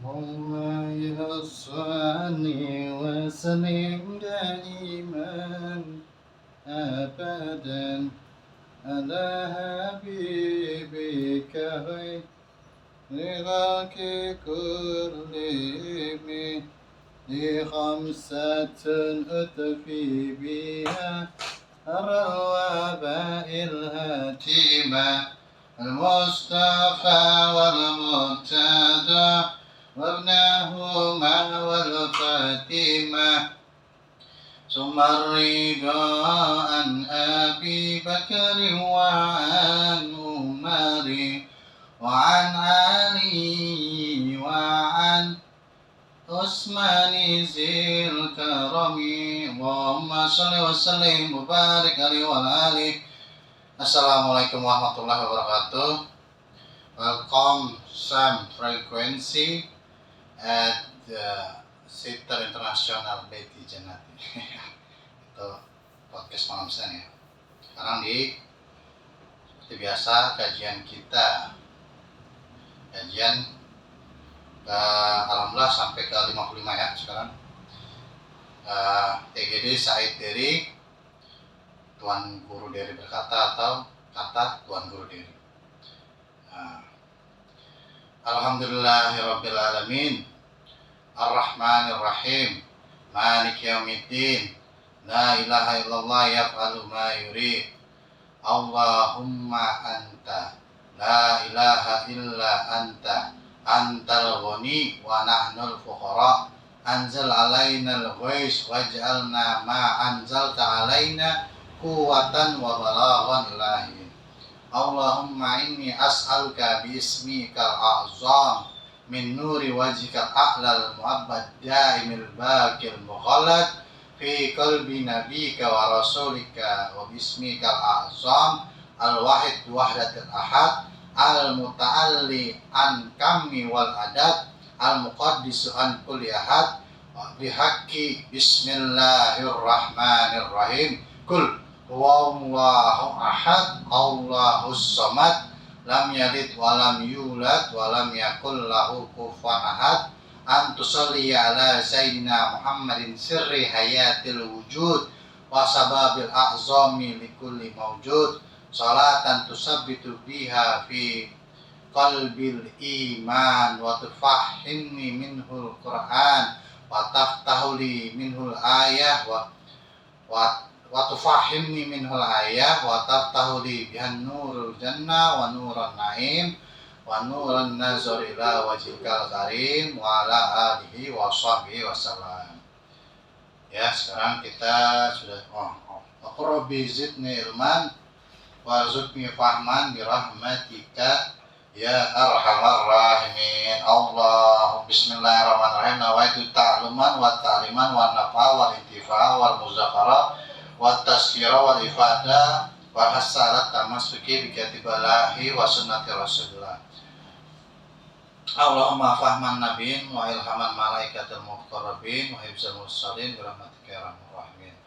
مولاي صل وسلم دائما أبدا على حبيبك خير خلق كلهم لخمسة أطفي بها الروابع الهاتمة المصطفى والمرتضى وابنهما والفاتمة ثم الرضا عن أبي بكر وعن عمر وعن علي وعن عثمان ذي الكرم اللهم صل وسلم وبارك عليه وعلى آله. Assalamualaikum warahmatullahi wabarakatuh. Welcome Sam Frequency at the Sitter International Betty Janati. Itu podcast malam siang ya. Sekarang seperti biasa kajian kita. Alhamdulillah sampai ke 55 ya sekarang. TGD Said Deri, Tuan Guru Deri berkata atau kata Tuan Guru Deri. Alhamdulillahirabbil alamin. Ar-Rahmanir Rahim. Maliki yaumiddin. La ilaha illallah yaf'alu ma yurid. Allahumma anta la ilaha illa anta antal ghani wa nahnul fuqara anzal alainal ghais waj'alna ma anzalta alaina quwwatan wa balaghan ilahi. Allahumma inni as'aluka bi ismikal a'zam min nuri wajhikal a'lal mu'abbad daimil baqil mughallad fi qalbi nabiyyika wa rasulika wa bismikal a'zam al-wahid wahdatul ahad al-muta'alli an kammi wal adad al-muqaddisu an kulli ahad bihaqqi bismillahirrahmanirrahim kul huwallahu ahad Allahus samad lam yalid wa lam yulad wa lam yakul lahu kufuwan ahad an tusalli ala sayyidina Muhammadin sirri hayatil wujud wa sababil a'zami likulli mawjud salatan tusabbitu biha fi qalbil iman wa tufahhimni minhul Qur'an wa taftahu li minhul ayah wa tufahhimni minhul ayah wa taftahu li bihan nurul jannah wa nuran naim wa nuran nazar ila wajhikal karim wa ala alihi wa sahbihi wasallam. Ya, sekarang kita sudah Rabbi zidni ilman warzuqni fahman birahmatika ya arhamar rahimin. Allah bismillahirrahmanirrahim. Nawaitu ta'luman wa ta'liman wa nafa wa intifa wal muzakkara wa tazkira wal ifada wa hasalat tamasuki bi katibalahi wa sunnati rasulillah. Allahumma fahman nabiin wa ilhaman malaikatil muqarrabin wa hifzal mursalin birahmatika ya arhamar rahimin.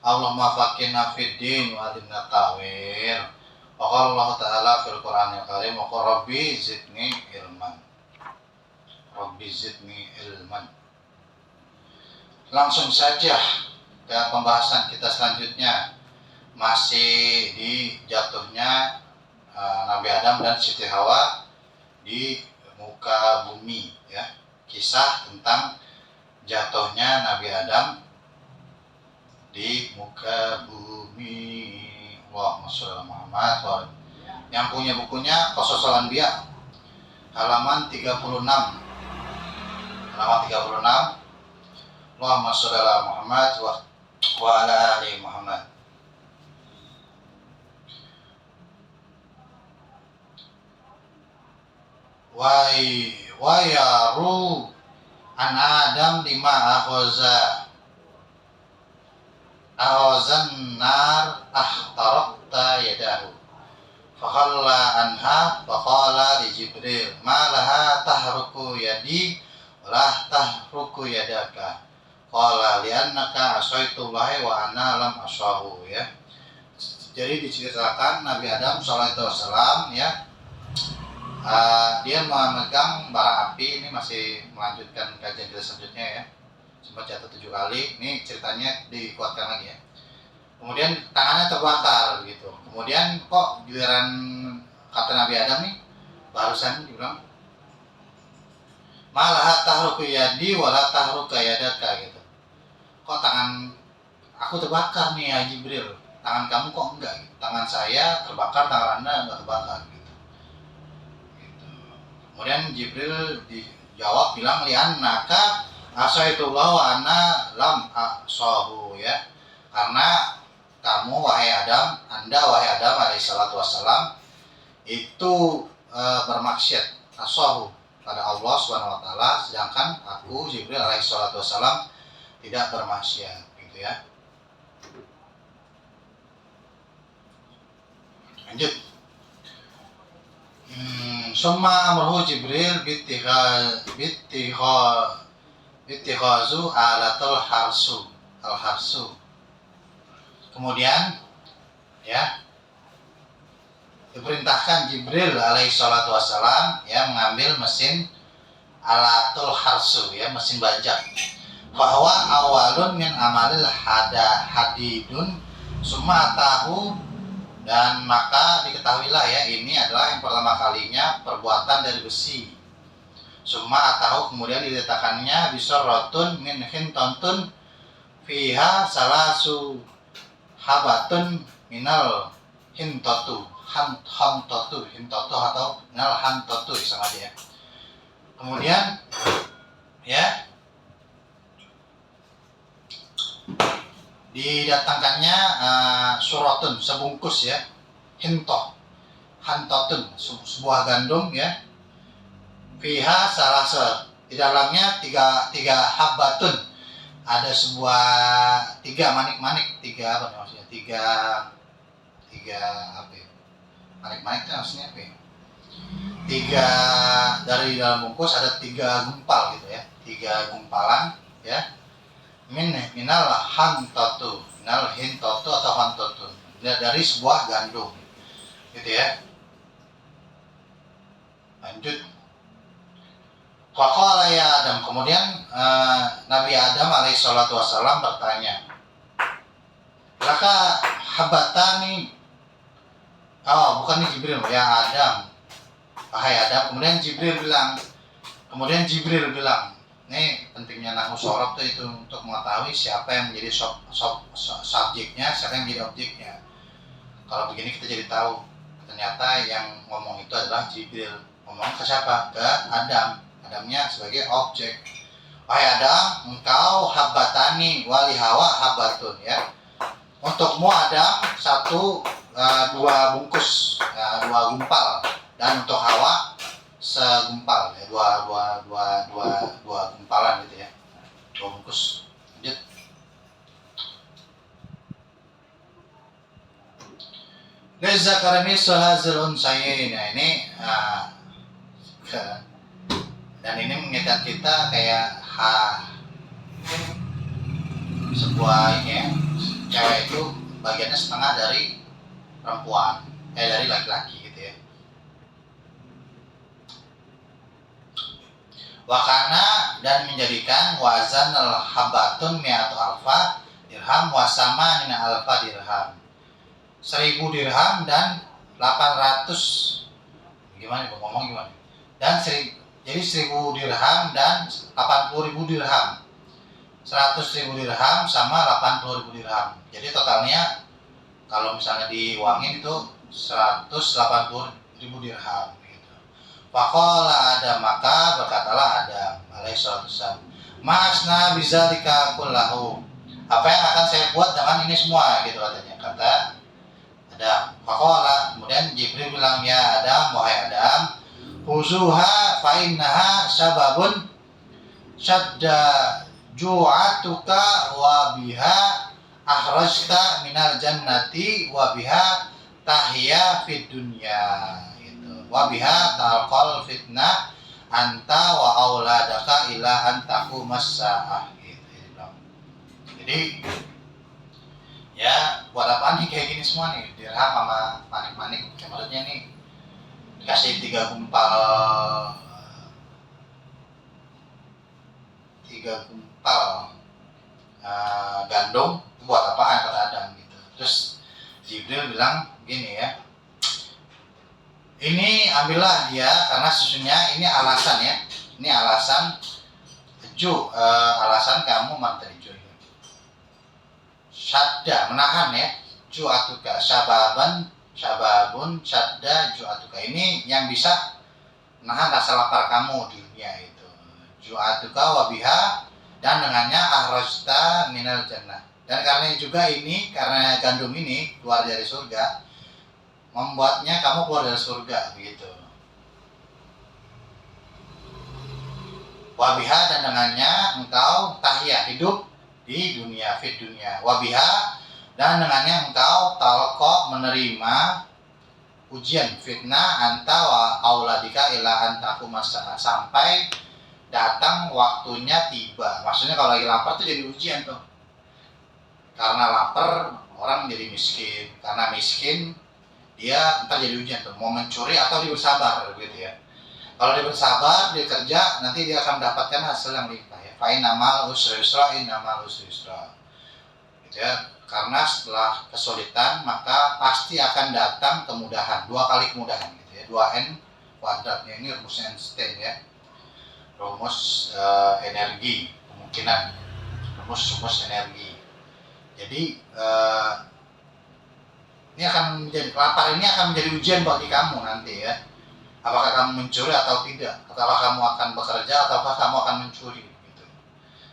Allahumma faqihna fid din wa alimna ta'wil. Wa qala Allah Ta'ala fil Qur'anil Karim wa qul rabbi zidni ilman. Rabbi zidni ilman. Langsung saja ke pembahasan kita selanjutnya. Masih di jatuhnya Nabi Adam dan Siti Hawa di muka bumi ya. Kisah tentang jatuhnya Nabi Adam di muka bumi. Allahumma sholli ala Muhammad. Yang punya bukunya Qasasul Anbiya halaman 36. Allahumma sholli ala Muhammad wa ala ali Muhammad. Wa yaru an Adam lima ahozan nar ahtarakta yadahu fakhalla anha faqala li Jibril ma laha tahruku yadi walah tahruku yadaka qala liannaka asaitullahi wa ana lam asahu ya. Jadi diceritakan Nabi Adam sallallahu alaihi wasallam ya dia memegang bara api. Ini masih melanjutkan kajian kita selanjutnya ya, sempat jatuh 7 kali. Ini ceritanya dikuatkan lagi ya. Kemudian tangannya terbakar gitu. Kemudian kok giliran kata Nabi Adam nih, barusan dibilang malah tahruku yadi wala tahruka yadaka gitu. Kok tangan aku terbakar nih ya Jibril, tangan kamu kok enggak gitu. Tangan saya terbakar, tangan Anda enggak terbakar gitu. Kemudian Jibril dijawab bilang li'annaka asaitullah wa ana lam asahu ya. Karena kamu wahai Adam, Anda wahai Adam alaihissalatu wassalam itu bermaksiat asahu pada Allah Subhanahu wa taala, sedangkan aku Jibril alaihissalatu wassalam tidak bermaksiat gitu ya. Lanjut. Summa amruhu Jibril bittikhazu alatul harsu. Kemudian ya diperintahkan Jibril alaihissalatu wassalam ya mengambil mesin alatul harsu ya, mesin bajak. Bahwa awalun min amalil hadidun summa tahu, dan maka diketahuilah ya ini adalah yang pertama kalinya perbuatan dari besi. Summa tahu kemudian diletakkannya bisorotun min hintontun fiha salasu habatun minal hintotu hintotu atau minal hantotu sama aja ya. Kemudian ya didatangkannya surotun sebungkus ya, hantotun sebuah gandum ya, fiha salasa di dalamnya tiga habatun, ada sebuah tiga manik-manik, tiga apa maksudnya, tiga apa ya? Manik-manik itu maksudnya apa ya? Tiga, dari dalam bungkus ada tiga gumpal gitu ya, tiga gumpalan ya, minal hantotu, minal hintotu atau hantotun, dari sebuah gandum gitu ya. Lanjut. Faqala ya Adam, kemudian Nabi Adam alaihissalatu wassalam bertanya, laka habatani, bukan nih Jibril ya, Adam, wahai Adam. Kemudian Jibril bilang, ini pentingnya nahwu sorof itu untuk mengetahui siapa yang menjadi subjeknya, siapa yang menjadi objeknya. Kalau begini kita jadi tahu ternyata yang ngomong itu adalah Jibril. Ngomong ke siapa? Ke Adam. Adamnya sebagai objek. Wahai Adam, engkau habatani wali Hawa habatun ya. Untukmu Adam dua bungkus, dua gumpal, dan untuk Hawa segumpal ya, dua gumpalan gitu ya, dua bungkus. Lanjut. Lizzakari mislu hadzal unsayain. Nah ini dan ini mengingatkan kita kayak sebuah ini ya, cewek itu bagiannya setengah dari perempuan, dari laki-laki gitu ya. Wakana, dan menjadikan wazan al-habatun mi'atu alfa dirham wasama nina alfa dirham, 1000 dirham dan 800 gimana ngomong gimana, dan jadi 1000 dirham dan 80.000 dirham, 100.000 dirham sama 80.000 dirham. Jadi totalnya kalau misalnya diuangin itu 180.000 dirham gitu. Faqala Adam, maka berkatalah Adam alaihissalatu wassalam, masna bisa dikakullahu, apa yang akan saya buat dengan ini semua gitu katanya, kata Adam. Faqala, kemudian Jibril bilang, ya Adam, wahai Adam, khuzuha fa innaha sababun syadda ju'atuka wa biha akhrajta minal jannati wa biha tahya fid dunya gitu. Wa biha talqal fitnah anta wa auladaka ila antaku masaah gitu. Jadi ya buat apaan nih kayak gini semua nih, dirham sama manik-manik, maksudnya nih dikasih 3 tiga gumpal gandum itu buat apaan kata Adam gitu. Terus Jibril bilang gini ya, ini ambillah dia karena sesungguhnya ini alasan ya, ini alasan alasan kamu materi syadda menahan ya, ju'atuka syababun syadda ju'atuka, ini yang bisa menahan rasa lapar kamu di dunia itu. Ju'atuka wabiha, dan dengannya ahrajta minal jannah, dan karena juga ini, karena gandum ini keluar dari surga, membuatnya kamu keluar dari surga begitu. Wabiha, dan dengannya engkau tahya hidup di dunia, fit dunia. Wabiha, dan dengannya engkau talqa menerima ujian fitnah anta wa auladika ila antaku masa, sampai datang waktunya tiba. Maksudnya kalau lagi lapar tuh jadi ujian tuh. Karena lapar orang jadi miskin, karena miskin dia ntar jadi ujian tuh, mau mencuri atau dia bersabar gitu ya. Kalau dia bersabar, dia kerja, nanti dia akan mendapatkan hasil yang limpah ya. Fa innamal usri yusra, innamal usri yusra. Gitu ya. Karena setelah kesulitan maka pasti akan datang kemudahan, 2 kali kemudahan gitu ya. 2n kuadratnya ini rumus Einstein ya. Rumus energi, kemungkinan rumus energi. Jadi ini akan menjadi, lapar ini akan menjadi ujian bagi kamu nanti ya. Apakah kamu mencuri atau tidak? Apakah kamu akan bekerja ataukah kamu akan mencuri gitu.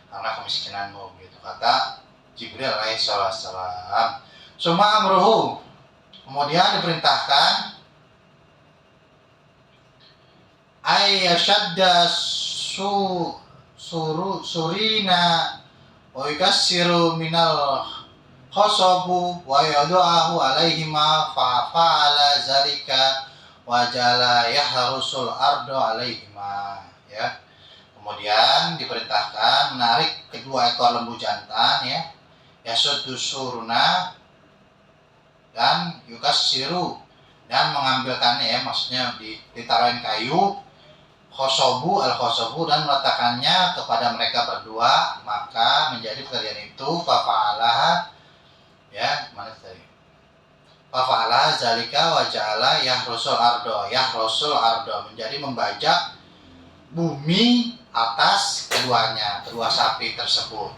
Karena kemiskinanmu gitu. Kata Jibril alaihissalam. Suma amruhu, kemudian diperintahkan ayyashadda surina wa yukassiru minal khosobu wa yadu'ahu alaihima fa fa'ala zalika wa jala yahrusul ardo alaihima ya. Kemudian diperintahkan menarik kedua ekor lembu jantan ya, yasuddu suruna, dan yukassiru, dan mengambilkannya ya, maksudnya ditaruhin kayu, khosobu al-khosobu, dan meletakkannya kepada mereka berdua, maka menjadi pekerjaan itu fa'ala ya, mana tadi? Fa'ala zalika wa ja'ala yahrusul ardo, yahrusul ardo menjadi membajak bumi atas keduanya, kedua sapi tersebut.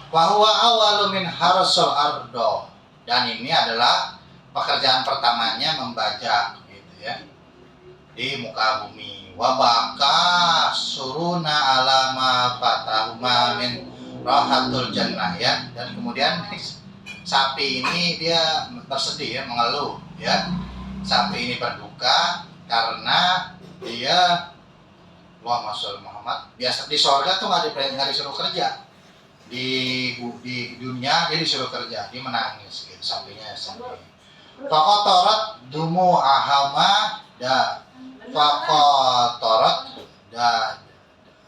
Wa huwa awwalu min harsul ardo, dan ini adalah pekerjaan pertamanya membajak gitu ya di muka bumi. Wa baka suruna alama fatahuma min rahatul jannah ya, dan kemudian sapi ini dia bersedih ya, mengeluh ya. Sapi ini berduka karena dia, wah Masya Muhammad, biasa di sorga tuh nggak disuruh kerja, di dunia dia disuruh kerja, dia menangis gitu sapinya sampai. Fakotorot dumu ahama da fakotorot da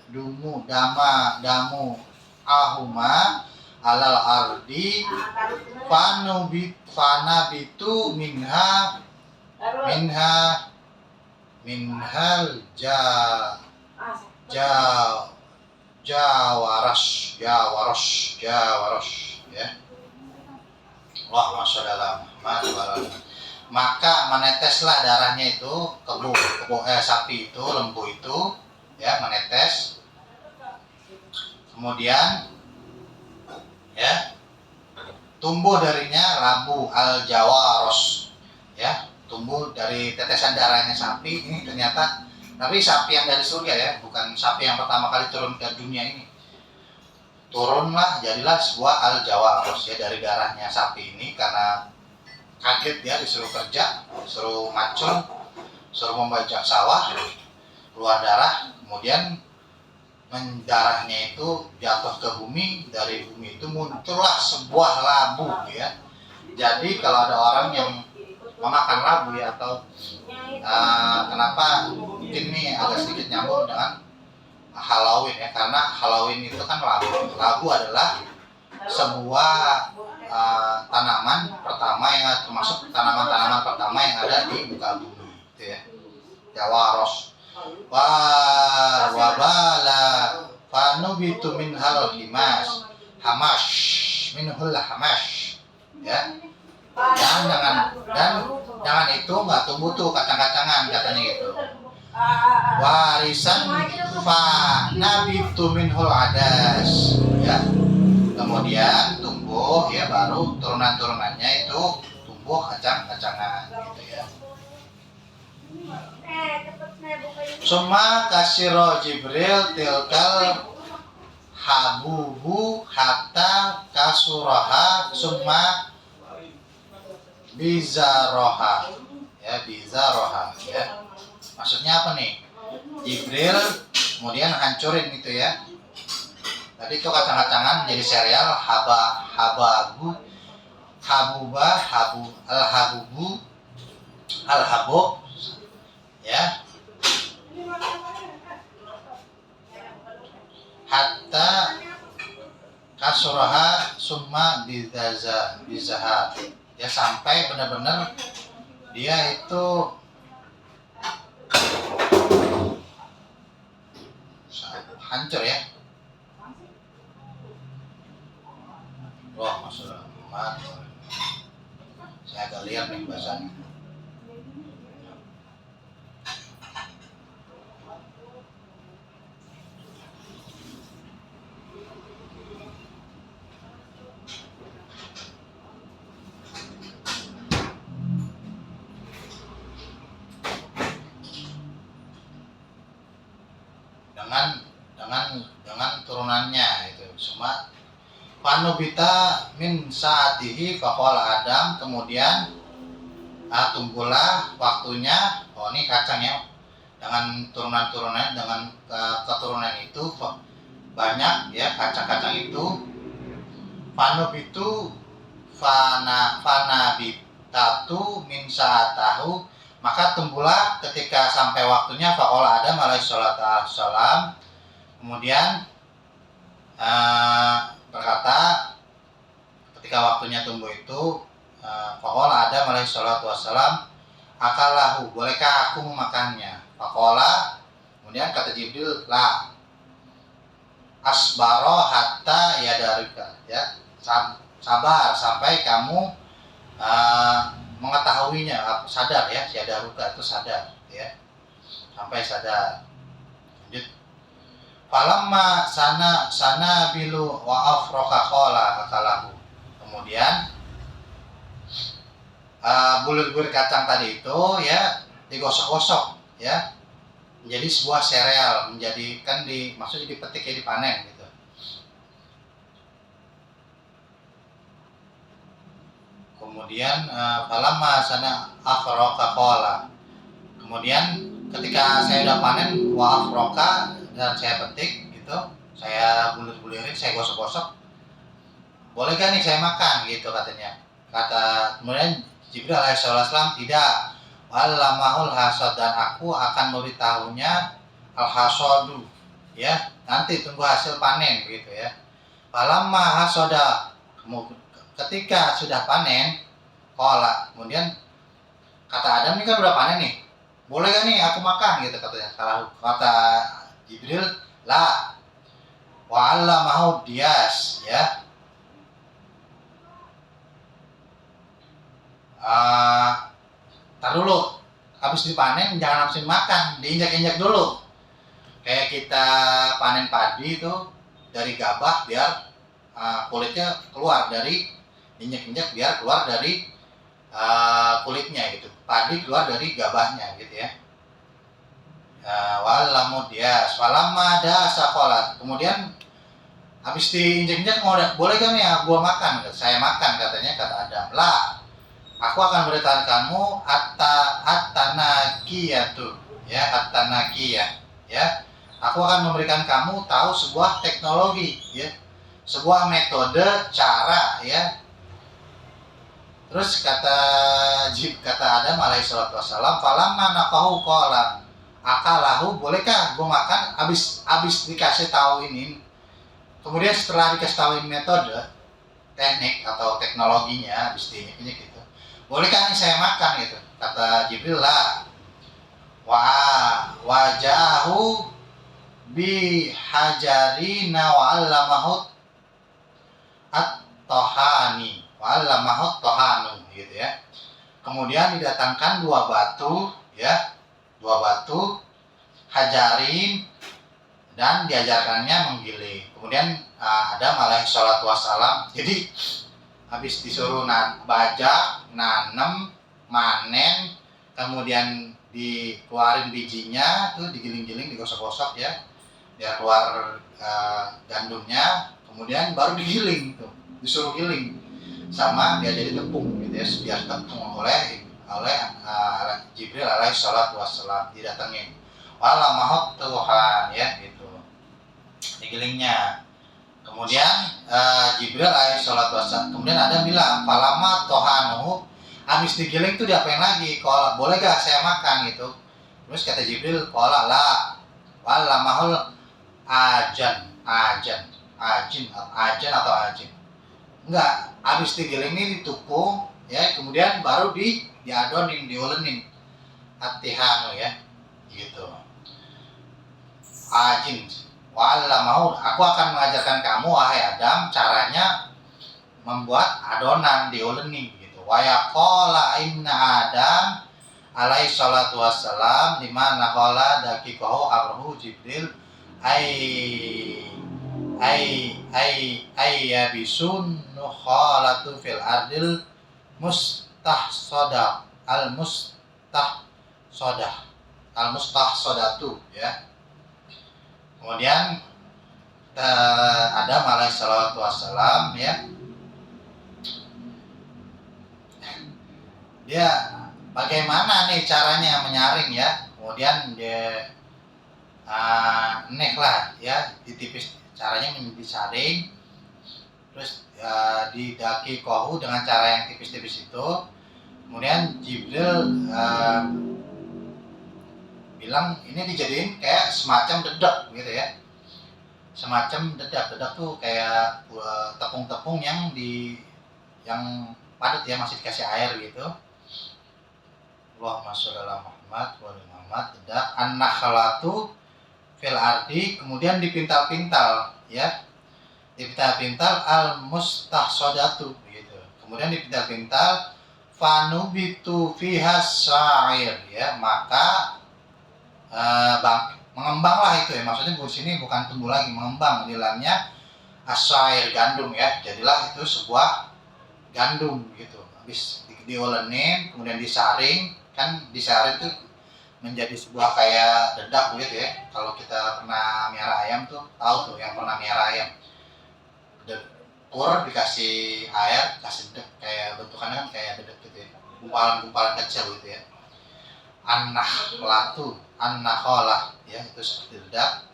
dumu damu ahuma alal ardi fanabitu minhal jawaros ya. Wah, masya Allah. Maka meneteslah darahnya itu sapi itu, lembu itu ya, menetes. Kemudian ya, tumbuh darinya lambu al-jawaros ya, tumbuh dari tetesan darahnya sapi ini ternyata. Tapi sapi yang dari surga ya, bukan sapi yang pertama kali turun ke dunia ini. Turunlah, jadilah sebuah al-jawaros ya, dari darahnya sapi ini, karena kaget dia disuruh kerja, disuruh macul, disuruh membajak sawah, keluar darah, kemudian darahnya itu jatuh ke bumi, dari bumi itu muncullah sebuah labu ya. Jadi kalau ada orang yang memakan labu ya, atau kenapa mungkin ini agak sedikit nyambung dengan Halloween ya, karena Halloween itu kan labu adalah sebuah tanaman pertama yang termasuk tanaman-tanaman pertama yang ada di muka bumi gitu ya. waros wabala fanubitu minhal minhul hamash, ya. Jangan itu nggak tumbuh tuh kacang-kacangan katanya gitu. Warisan fa nabitu minhul adas, ya. Kemudian tumbuh ya, baru turunan-turunannya itu tumbuh kacang-kacangan gitu ya. Summa kasiro Jibril tilkal habubu hatta kasuraha summa bizaroha, ya, bizaroha, ya. Maksudnya apa nih? Jibril kemudian hancurin gitu ya. Tadi itu kacang-kacangan jadi sereal hababu, habubah, al-habub, ya. Hatta kasuraha summa bizaha, ya, sampai benar-benar dia itu hancur ya. Wah, masalah saya agak lihat nih bahasanya. dengan turunannya itu semua panubita min saatihi faqala Adam, kemudian tumbuhlah waktunya. Oh, ini kacangnya dengan turunan-turunan, dengan keturunan itu banyak ya kacang-kacang itu. Panubitu fanabitatu min saatahu, maka tumbuhlah ketika sampai waktunya faqala Adam alaihi salatu wassalam. Kemudian berkata ketika waktunya tumbuh itu, faqala Adam alaihi salatu wassalam akalahu, bolehkah aku memakannya? Faqala, kemudian kata Jibril, la asbaro hatta yadarika, ya, sabar sampai kamu mengetahuinya, sadar ya, yadaruka itu sadar ya, sampai sadar. Lanjut. Falamma sana bilu wa afroka qala akalahu, kemudian bulir-bulir kacang tadi itu ya digosok-gosok ya menjadi sebuah sereal, menjadikan maksudnya dipetik ya, dipanen gitu. Kemudian falamma sana afroka qala, kemudian ketika saya udah panen wa afroka dan saya petik gitu, saya bulir-bulirin, saya gosok-gosok, boleh gak nih saya makan gitu katanya. Kemudian Jibril alaihissalam tidak, walamahul hasad, dan aku akan memberitahunya al hasadu, ya, nanti tunggu hasil panen gitu ya. Falamma hasada, ketika sudah panen, qala, kemudian kata Adam, ini kan udah panen nih, boleh gak nih aku makan gitu katanya. Kata Jibril, la wa'allamahu dias, ya. Tar dulu, habis dipanen jangan langsung makan, diinjak-injak dulu. Kayak kita panen padi itu dari gabah biar kulitnya keluar dari, injak-injak biar keluar dari kulitnya gitu. Padi keluar dari gabahnya gitu ya. Walamu dia walamma ada sakolat, kemudian habis diinjek-injek, boleh gak nih gua makan? Saya makan katanya, kata Adam. Lah, aku akan beritahu kamu at-tanakiyatu, ya, at-tanakiyah, ya. Aku akan memberikan kamu tahu sebuah teknologi, ya, sebuah metode, cara, ya. Terus kata Adam alaihissalatu wassalam, falamma naqahu qala akalahu, bolehkah gue makan? Abis dikasih tahu ini, kemudian setelah dikasih tahu metode, teknik atau teknologinya, abis ini gitu, bolehkah nih saya makan gitu? Kata Jibril, lah wa wajahu bi hajarina wa 'allamahut at-tahani wa 'allamahut tahanu gitu ya. Kemudian didatangkan dua batu ya, dua batu hajarin dan diajarkannya menggiling. Kemudian Adam alaihi salatu wassalam, jadi habis disuruh bajak, nanem, manen, kemudian dikeluarin bijinya tuh digiling-giling, digosok-gosok ya biar keluar gandumnya, kemudian baru digiling tuh, disuruh giling sama dia jadi tepung gitu ya, biar tepung oleh Jibril alaihi salatu wassalam didatengin wala mahot Tuhan ya gitu digilingnya. Kemudian Jibril alaihi salatu wassalam, kemudian ada bilang palama tohanuhu, habis digiling tuh diapain lagi, kalau boleh gak saya makan gitu. Terus kata Jibril qala la wala mahul ajan atau ajin, enggak, habis digiling ini ditupung ya, kemudian baru diadonin, diolenin atihanu ya gitu. Ajin wala mau, aku akan mengajarkan kamu wahai Adam caranya membuat adonan dioleni gitu. Wa yaqala inna Adam alaihi salatu wassalam lima naqala daqiqahu amruhu Jibril ya bisun nukhalatu fil ardil mustahsodatu ya. Kemudian Adam alaihi salatu wassalam ya, dia bagaimana nih caranya menyaring ya. Kemudian dia lah ya, ditipis, caranya disaring, terus didaki kohu dengan cara yang tipis-tipis itu. Kemudian Jibril bilang ini dijadiin kayak semacam dedak gitu ya, semacam dedak tuh kayak tepung-tepung yang padat ya, masih dikasih air gitu. Allahumma sholli ala Muhammad wa ali Muhammad. Dedak an-nakhlatu fil ardi, kemudian dipintal-pintal ya, dipintal-pintal al-mustahsodatu gitu. Kemudian dipintal-pintal fanubitu fiha sa'ir ya, maka mengembanglah itu ya, maksudnya di sini bukan tumbuh lagi, mengembang, di dalamnya asair gandum ya, jadilah itu sebuah gandum gitu. Habis diolenin, kemudian disaring, kan disaring itu menjadi sebuah kayak dedak gitu ya. Kalau kita pernah miara ayam tuh tahu tuh, yang pernah miara ayam, pur dikasih air, kasih dedak, kayak bentukannya kan kayak dedak gitu ya, gumpalan-gumpalan kecil gitu ya. An-nakholah ya, itu seperti dedak.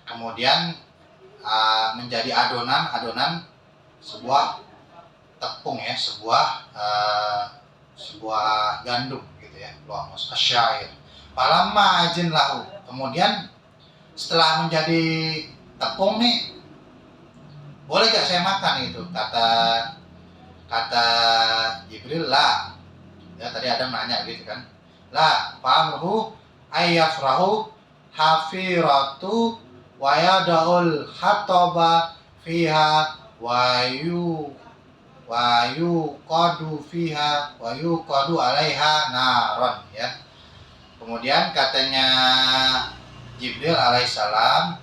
Kemudian menjadi adonan sebuah tepung ya, sebuah gandum gitu ya, lomus asyair. Falamma ajin lahu, kemudian setelah menjadi tepung nih, boleh gak saya makan itu, kata Jibril lah ya, tadi Adam nanya gitu kan, la fa'amruhu ayyafrahu hafiratu wa yada'ul hataba fiha wa yuqadu alaiha naron ya. Kemudian katanya Jibril alaihissalam,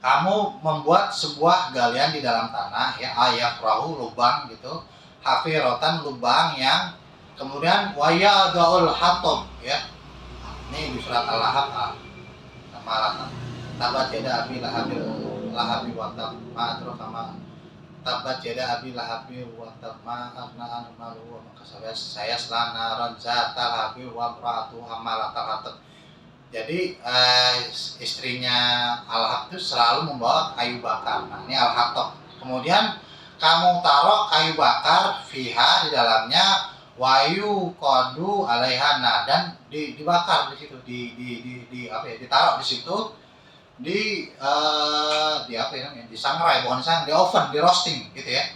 kamu membuat sebuah galian di dalam tanah ya, ayafrahu lubang gitu, hafirotan lubang yang, kemudian wayadaul hatab ya, ini di surat Al-Lahab sama tabat yada abi lahabi wa tab ma sama tabat yada abi lahabi wa tab ma afna an malu wa makasabah saya selana zatal lahabi wa imra'atu hammalatal hatab. Jadi istrinya Al-Lahab itu selalu membawa kayu bakar. Nah, ini Al-Hatab. Kemudian kamu taruh kayu bakar fiha, di dalamnya, wayu kodu alaihana, dan dibakar di situ, ditaruh di situ, di apa ya namanya, disangrai, bukan disangrai, di oven, di roasting gitu ya,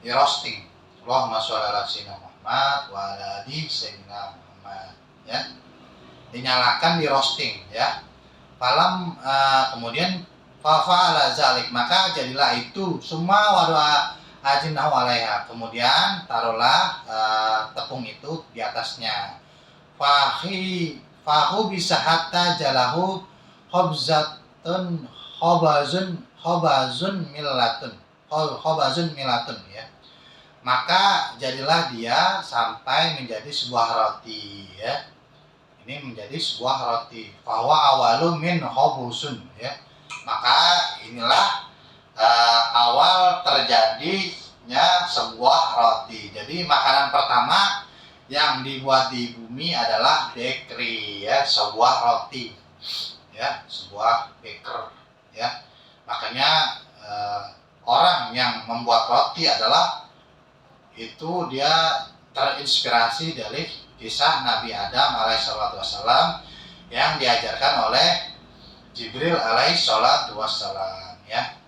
di roasting. Allahumma sholli ala sayyidina Muhammad wa ala ali sayyidina Muhammad ya. dinyalakan, di roasting ya. Kemudian fa'ala zalik, maka jadilah itu semua wadwa ajinahu alaiha, kemudian taruhlah tepung itu di atasnya. Fahu bisa hatta jalahu khobzatun khobazun milatun ya. Maka jadilah dia sampai menjadi sebuah roti ya. Ini menjadi sebuah roti. Fahuwa awalu min khobusun ya. Maka inilah awal terjadinya sebuah roti. Jadi makanan pertama yang dibuat di bumi adalah bakery ya, sebuah roti ya, sebuah baker ya. Makanya orang yang membuat roti adalah itu dia terinspirasi dari kisah Nabi Adam alaihissalam yang diajarkan oleh Jibril alaihissalam ya.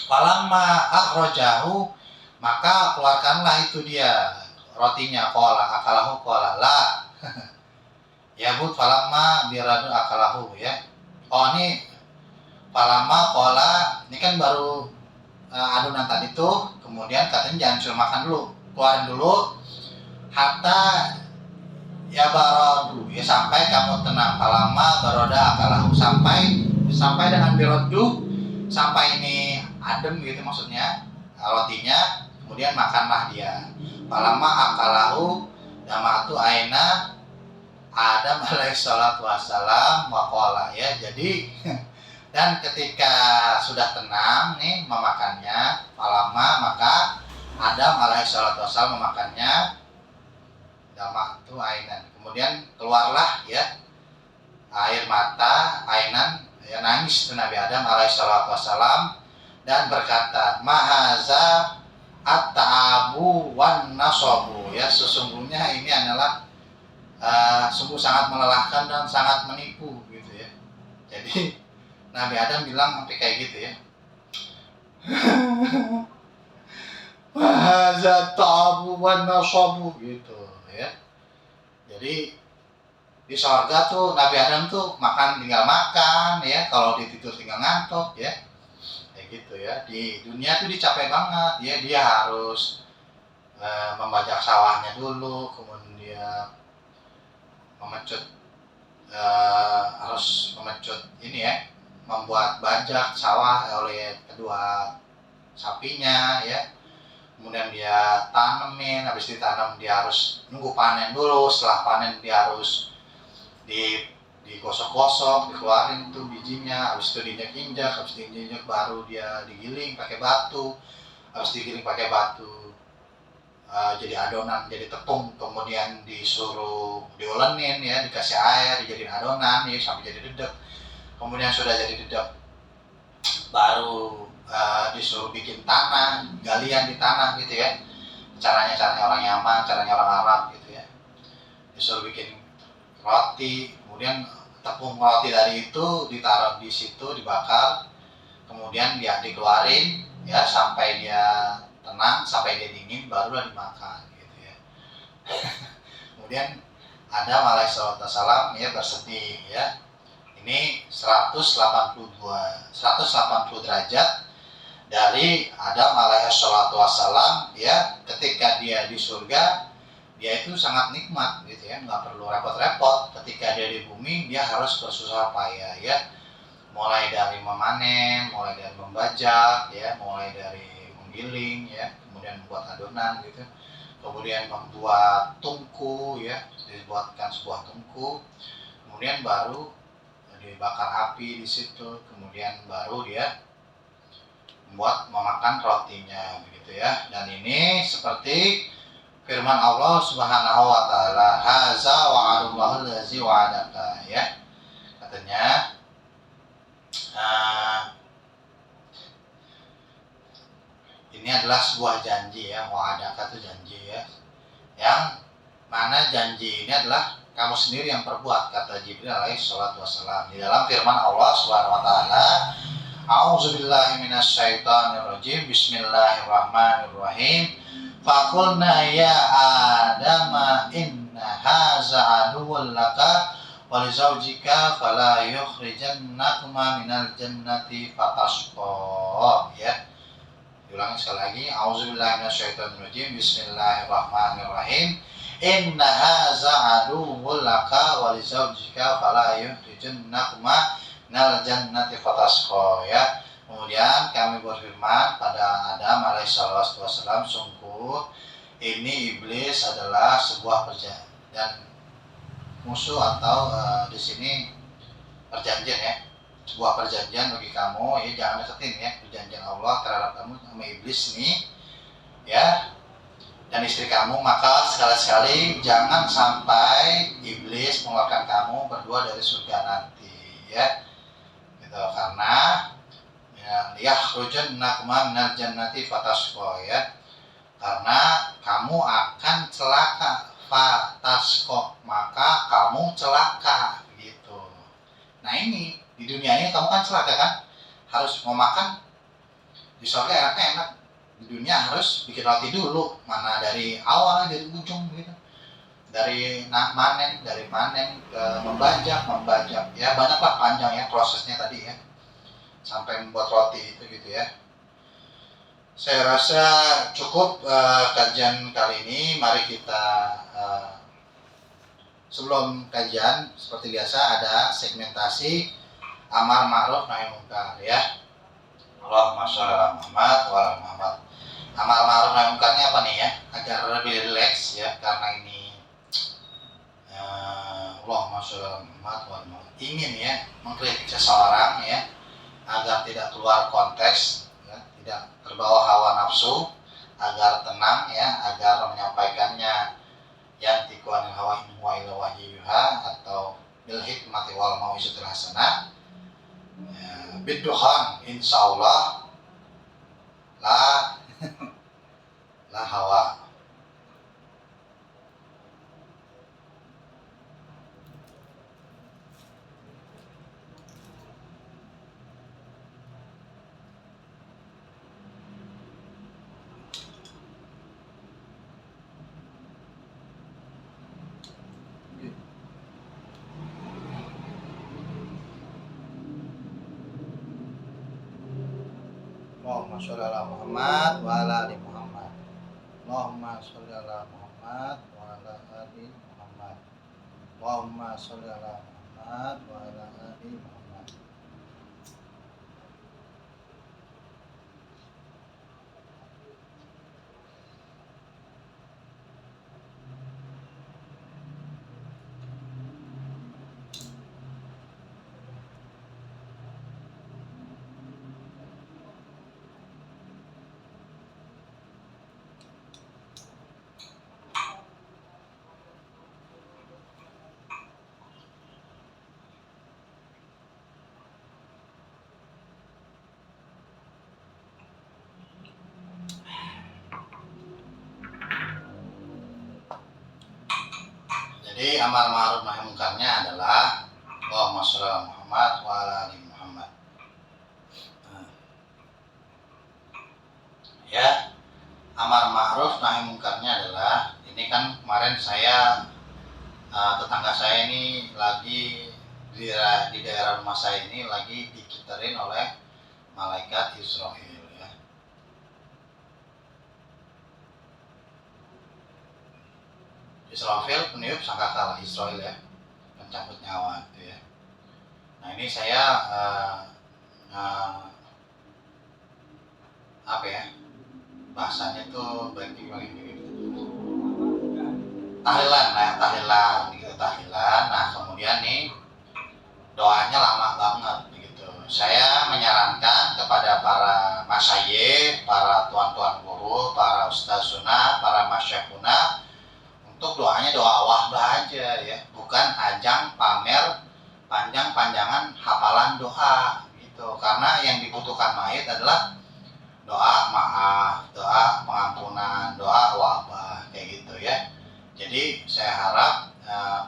Falamma akhrajahu, maka keluarkanlah itu dia rotinya, akalahu la ya bud, falamma biradu akalahu ya. Ini falamma ini kan baru adonan tadi tuh, kemudian katanya jangan suruh makan dulu, keluarin dulu hatta ya baradu ya, sampai kamu tenang. Falamma baroda akalahu, sampai dengan birodu, sampai ini adem gitu maksudnya rotinya, kemudian makanlah dia. Falamma akalahu damatu aina Adam alaihissalatu wassalam waqala ya. Jadi dan ketika sudah tenang nih memakannya, falamma, maka Adam alaihissalatu wassalam memakannya, damatu ainan, kemudian keluarlah ya air mata, ainan ya, nangis itu Nabi Adam alaihissalatu wassalam dan berkata, mahaza at-ta'abu wan nasabu ya, sesungguhnya ini adalah sungguh sangat melelahkan dan sangat menipu gitu ya. Jadi Nabi Adam bilang sampai kayak gitu ya. Mahaza at-ta'abu wan nasabu gitu ya. Jadi di surga tuh Nabi Adam tuh makan tinggal makan ya, kalau dia tidur tinggal ngantuk ya. Gitu ya. Di dunia tuh dicapai banget ya, dia harus membajak sawahnya dulu, kemudian dia harus memecut ini ya, membuat bajak sawah oleh kedua sapinya ya, kemudian dia tanemin, habis ditanam dia harus nunggu panen dulu, setelah panen dia harus digosok-gosok, dikeluarin tuh bijinya, habis itu diinjak-injak, habis diinjak baru dia digiling pakai batu, habis digiling pakai batu jadi adonan, jadi tepung, kemudian disuruh diolenin ya, dikasih air, dijadiin adonan ya sampai jadi dedek. Kemudian sudah jadi dedek baru disuruh bikin tanah, galian di tanah gitu ya. Caranya orang Yaman, caranya orang Arab gitu ya. Disuruh bikin roti, kemudian tepung roti dari itu ditaruh di situ, dibakar, kemudian dia dikeluarin ya sampai dia tenang, sampai dia dingin, barulah dimakan gitu ya. Kemudian Adam alaihissalam ya bersedih ya. Ini 180 derajat dari Adam alaihissalam ya, ketika dia di surga dia itu sangat nikmat gitu ya, nggak perlu repot-repot. Ketika dia di bumi dia harus bersusah payah ya, mulai dari memanen, mulai dari membajak ya, mulai dari menggiling ya, kemudian membuat adonan gitu, kemudian membuat tungku ya, dibuatkan sebuah tungku, kemudian baru dibakar api di situ, kemudian baru dia memakan rotinya begitu ya. Dan ini seperti firman Allah Subhanahu wa taala, haza wa'adullahu allazi wa'adaka ya. Katanya ini adalah sebuah janji ya, wa'adaka itu janji ya. Yang mana janji ini adalah kamu sendiri yang perbuat, kata Jibril alaihissalatu wassalam di dalam firman Allah Subhanahu wa taala, a'udzubillahi minasyaitonirrajim, bismillahirrahmanirrahim. Faqulna ya Adam inna haza aduwwun laka wa li zawjika fala yukhrijannakuma minal jannati fatasqa. Ya. Diulangi sekali lagi. A'udzubillahi minasyaitonir rajim. Bismillahirrahmanirrahim. Inna hadza aduwwul laka wa li zawjika fala yukhrijannakuma minal jannati fatasqa. Ya. Kemudian kami berfirman pada Adam alaihissalam, sungguh ini iblis adalah sebuah perjanjian musuh atau di sini perjanjian ya, sebuah perjanjian bagi kamu ya, jangan deketin ya, perjanjian Allah terhadap kamu sama iblis nih ya dan istri kamu, maka sekali-sekali jangan sampai iblis mengeluarkan kamu berdua dari surga nanti ya gitu, karena yakhrujannakuma minal jannati fatasqa ya, karena kamu akan celaka, fatasqa maka kamu celaka gitu. Nah ini di dunia ini kamu kan celaka kan, harus mau makan di surga enaknya enak, di dunia harus bikin roti dulu, mana dari awal dari ujung gitu, dari panen ke membajak ya, banyaklah panjang ya prosesnya tadi ya sampai membuat roti itu gitu ya. Saya rasa cukup kajian kali ini. Mari kita sebelum kajian seperti biasa ada segmentasi amar ma'ruf nahi munkar ya. Allahumma sholli ala Muhammad wa ala Muhammad. Amar ma'ruf nahi munkarnya apa nih ya? Agar lebih rileks ya, karena ini Allahumma sholli ala Muhammad wa ala Muhammad. Ingin ya mengkritik seseorang ya agar tidak keluar konteks ya, tidak terbawa hawa nafsu, agar tenang ya, agar menyampaikannya yang tikuanil hawa in huwa illa wahyuha atau bil hikmati wal mau'izatil hasanah ya, bidduhan insyaallah la hawa. Allahumma sholli ala Muhammad wa ala ali Muhammad. Allahumma sholli ala Muhammad wa ala ali Muhammad. Allahumma sholli ala Muhammad wa ala ali Muhammad. Jadi amar ma'ruf nahi munkarnya adalah Allahumma sholli ala Muhammad wa ala ali Muhammad. Ya, amar ma'ruf nahi munkarnya adalah ini kan kemarin saya tetangga saya ini lagi di daerah rumah saya ini lagi dikiterin oleh malaikat Israel. Israfil peniup sangkakala Israel ya, pencabut nyawa itu ya. Nah ini saya apa ya bahasanya tuh bagaimana tahlilan gitu, tahlilan. Nah kemudian nih doanya lama banget gitu. Saya menyarankan kepada para masyayikh, para tuan-tuan guru, para ustaz sunnah, para masyayikhuna untuk doanya doa wahdah aja ya, bukan ajang pamer panjang-panjangan hafalan doa gitu. Karena yang dibutuhkan mayit adalah doa maaf, doa pengampunan, doa wabah kayak gitu ya. Jadi saya harap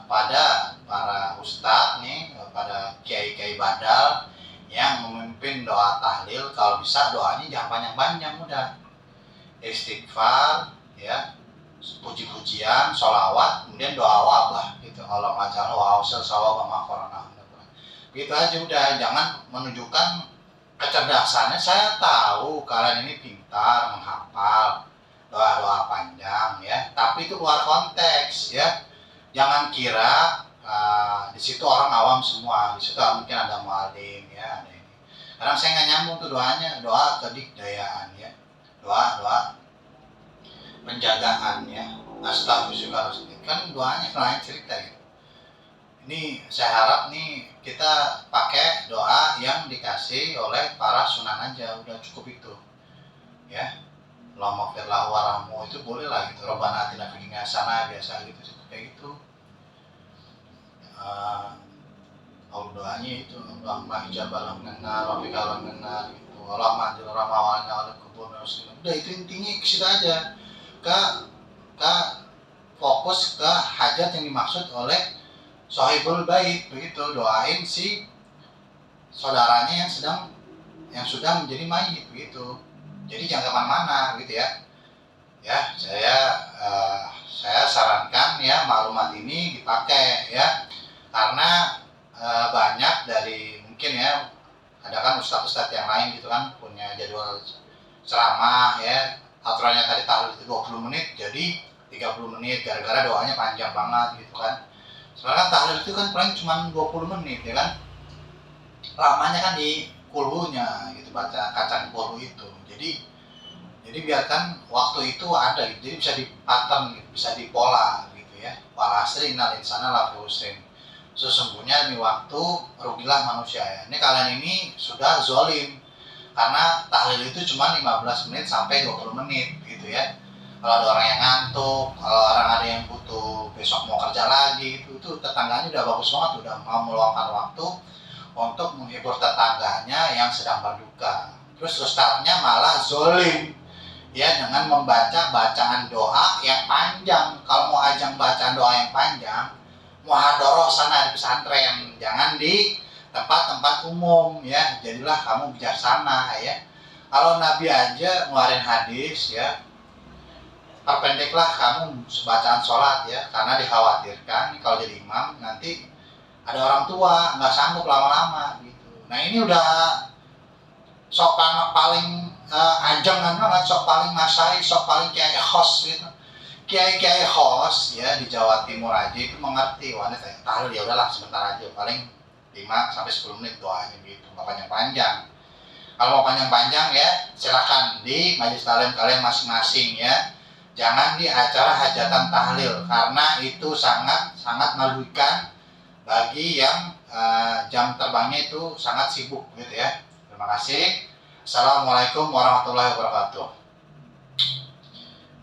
pada para ustadz nih, pada kiai-kiai badal yang memimpin doa tahlil, kalau bisa doanya jangan panjang-panjang, udah istighfar ya, puji-pujian, sholawat, kemudian doa wabah gitu. Allah ajar wa hasil sawab ma qarana. Gitu aja udah, jangan menunjukkan kecerdasannya. Saya tahu kalian ini pintar menghafal doa-doa panjang ya, tapi itu luar konteks ya. Jangan kira di situ orang awam semua, di situ mungkin ada mualim ya, ada ini. Karena saya nggak nyambung tuh doanya, doa kedikdayaan ya, doa penjagaan ya, astagfirullah kan doanya lain cerita gitu. Ini saya harap nih kita pakai doa yang dikasih oleh para sunan aja, udah cukup itu ya. Allahumma fir lahu warahmu itu boleh lah gitu, Rabbana atina fid dunya hasanah biasa gitu kayak gitu. Kalau doanya itu Allahumma ijabah minan wa bika minan gitu, Allahumma ajil rahmana wa kubur muslim. Udah itu intinya ke situ aja, ke fokus ke hajat yang dimaksud oleh Sohibul Bait, begitu. Doain si saudaranya yang sudah menjadi mayit begitu. Jadi jangan kemana-mana gitu ya. Ya, saya sarankan ya maklumat ini dipakai ya, karena banyak dari mungkin ya, ada kan ustadz-ustadz yang lain gitu kan punya jadwal ceramah ya, aturannya tadi tahlil itu 20 menit jadi 30 menit gara-gara doanya panjang banget gitu kan. Sebenarnya tahlil itu kan paling cuma 20 menit ya kan, lamanya kan di kulhunya gitu, baca kacang kulhu itu. Jadi biarkan waktu itu ada gitu, jadi bisa dipattern gitu, bisa dipola gitu ya. Wal asri innal insana lafi khusrin, sesungguhnya di waktu rugilah manusia ya. Ini kalian ini sudah zolim, karena tahlil itu cuma 15 menit sampai 20 menit gitu ya. Kalau ada orang yang ngantuk, kalau orang ada yang butuh besok mau kerja lagi, itu tetangganya udah bagus banget, udah mau meluangkan waktu untuk menghibur tetangganya yang sedang berduka. Terus ustadznya malah zolim ya, dengan membaca bacaan doa yang panjang. Kalau mau ajang bacaan doa yang panjang, muhadharah sana di pesantren, jangan di tempat-tempat umum ya. Jadilah kamu bijaksana ya. Kalau Nabi aja ngeluarin hadis ya, perpendeklah kamu bacaan sholat ya, karena dikhawatirkan kalau jadi imam nanti ada orang tua nggak sanggup lama-lama gitu. Nah ini udah sok paling ajangan banget, sok paling masai, sok paling kiai khos gitu. Kiai khos ya di Jawa Timur aja itu mengerti, wanita tahlil ya udahlah sebentar aja, paling 5 sampai 10 menit doanya gitu, nggak panjang-panjang. Kalau mau panjang-panjang ya silakan di majelis taklim kalian masing-masing ya. Jangan di acara hajatan tahlil, karena itu sangat merugikan bagi yang jam terbangnya itu sangat sibuk gitu ya. Terima kasih. Assalamualaikum warahmatullahi wabarakatuh.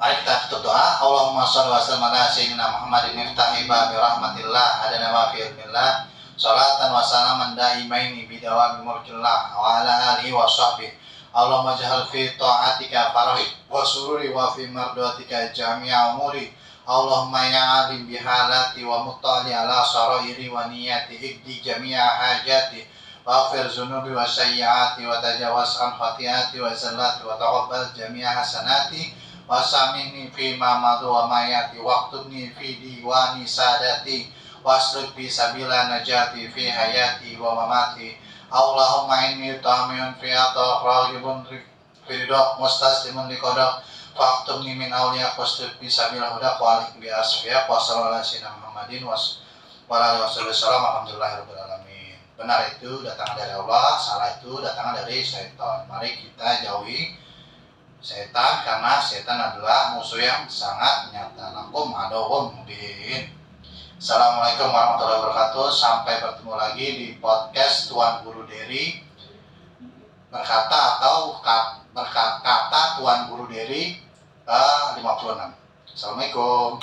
Mari kita tutup doa. Allahumma shalli wa sallim ala sayyidina Muhammadin iftahi babi rahmatillah adana wa fi ilmillah salatan wa salaman daimaini bidawami mulkillah wa ala alihi wa sahbihi. Allahumma jahal fi ta'atika farahi wa sururi wa fi mardatika jami'a umuri. Allahumma ya alim bihalati wa muttali ala sarairi wa niyati ikdi jami'a hajati wa aghfir zunubi wa sayyiati wa tajawaz an khati'ati wa zallati wa taqabbal jami'a hasanati wa samini fi ma madu wa mayati wa aktubni fi diwani sadati wa asluk bi sabila najati fi hayati wa mamati. Allahumma inni ta'amiyun fi atta ragibun ridha mustaslimun liqadak faqtumni min awliya qastud bi sabila huda wa alik bi asfiya wa sallallahu alaihi Muhammadin wa alihi wasallam. Alhamdulillahirabbil alamin. Benar itu datang dari Allah, salah itu datang dari syaitan. Mari kita jauhi setan, karena setan adalah musuh yang sangat nyata. Lakum aduwwum mubin. Assalamualaikum warahmatullahi wabarakatuh. Sampai bertemu lagi di podcast Tuan Guru Dery berkata Tuan Guru Dery ke 56. Assalamualaikum.